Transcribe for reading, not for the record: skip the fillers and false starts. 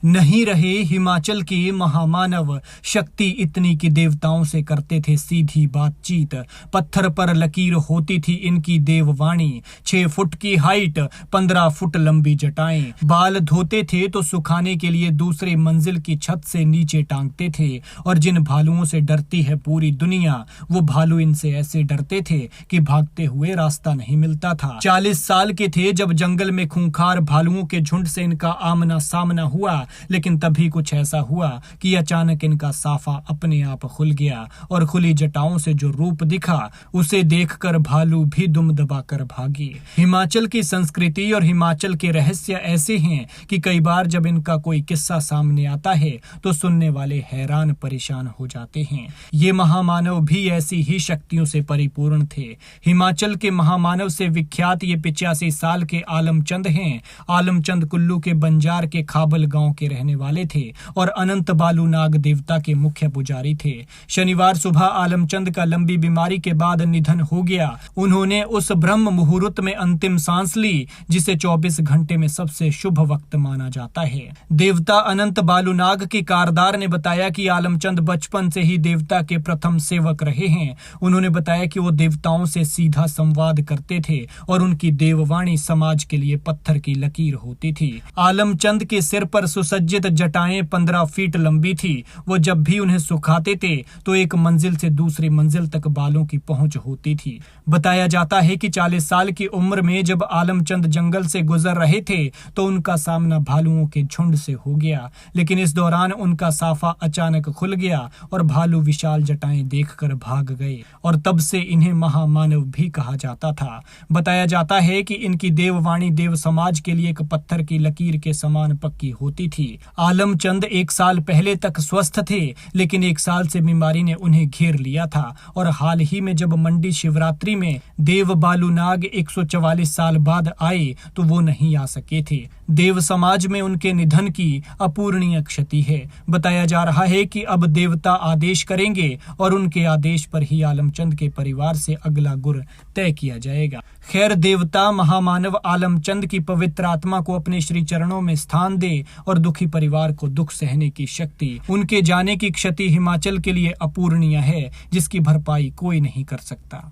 नहीं रहे हिमाचल के महामानव, शक्ति इतनी कि देवताओं से करते थे सीधी बातचीत। पत्थर पर लकीर होती थी इनकी देववाणी, 6 फुट की हाइट, 15 फुट लंबी जटाएं। बाल धोते थे तो सुखाने के लिए दूसरे मंजिल की छत से नीचे टांगते थे। और जिन भालुओं से डरती है पूरी दुनिया, वो भालू इनसे ऐसे डरते थे कि भागते हुए रास्ता नहीं मिलता था। 40 साल के थे जब जंगल में खूंखार भालुओं के झुंड से इनका आमना सामना हुआ, लेकिन तभी कुछ ऐसा हुआ कि अचानक इनका साफा अपने आप खुल गया और खुली जटाओं से जो रूप दिखा उसे देखकर भालू भी दुम दबाकर भागे। हिमाचल की संस्कृति और हिमाचल के रहस्य ऐसे हैं कि कई बार जब इनका कोई किस्सा सामने आता है तो सुनने वाले हैरान परेशान हो जाते हैं। ये महामानव भी ऐसी ही शक्तियों से परिपूर्ण थे। हिमाचल के महामानव से विख्यात ये 85 साल के आलमचंद हैं। आलमचंद कुल्लू के बंजार के खाबल गांव के रहने वाले थे और अनंत बालू नाग देवता के मुख्य पुजारी थे। शनिवार सुबह आलमचंद का लंबी बीमारी के बाद निधन हो गया। उन्होंने उस ब्रह्म मुहूर्त में अंतिम सांस ली जिसे 24 घंटे में सबसे शुभ वक्त माना जाता है। देवता अनंत बालू नाग के कारदार ने बताया कि आलमचंद बचपन से ही देवता के प्रथम सेवक रहे हैं। उन्होंने बताया कि वो देवताओं से सीधा संवाद करते थे और उनकी देववाणी समाज के लिए पत्थर की लकीर होती थी। आलमचंद के सिर पर सुसज्जित जटाएं 15 फीट लंबी थी। वो जब भी उन्हें सुखाते थे तो एक मंजिल से दूसरी मंजिल तक बालों की पहुंच होती थी। बताया जाता है कि 40 साल की उम्र में जब आलमचंद जंगल से गुजर रहे थे तो उनका सामना भालुओं के झुंड से हो गया, लेकिन इस दौरान उनका साफा अचानक खुल गया और भालू विशाल जटाएं देखकर भाग गए और तब से इन्हें महामानव भी कहा जाता था। बताया जाता है कि इनकी देववाणी देव समाज के लिए एक पत्थर की लकीर के समान पक्की होती थी। आलमचंद 1 साल पहले तक स्वस्थ थे, लेकिन 1 साल से बीमारी ने उन्हें घेर लिया था और हाल ही में जब मंडी शिवरात्रि में देव बालू नाग 144 साल बाद आए तो वो नहीं आ सके थे। देव समाज में उनके निधन की अपूरणीय क्षति है। बताया जा रहा है कि अब देवता आदेश करेंगे और उनके आदेश पर ही आलमचंद के परिवार से अगला गुर तय किया जाएगा। खैर, देवता महामानव आलमचंद की पवित्र आत्मा को अपने श्री चरणों में स्थान दे और दुखी परिवार को दुख सहने की शक्ति। उनके जाने की क्षति हिमाचल के लिए अपूरणीय है, जिसकी भरपाई कोई नहीं कर सकता।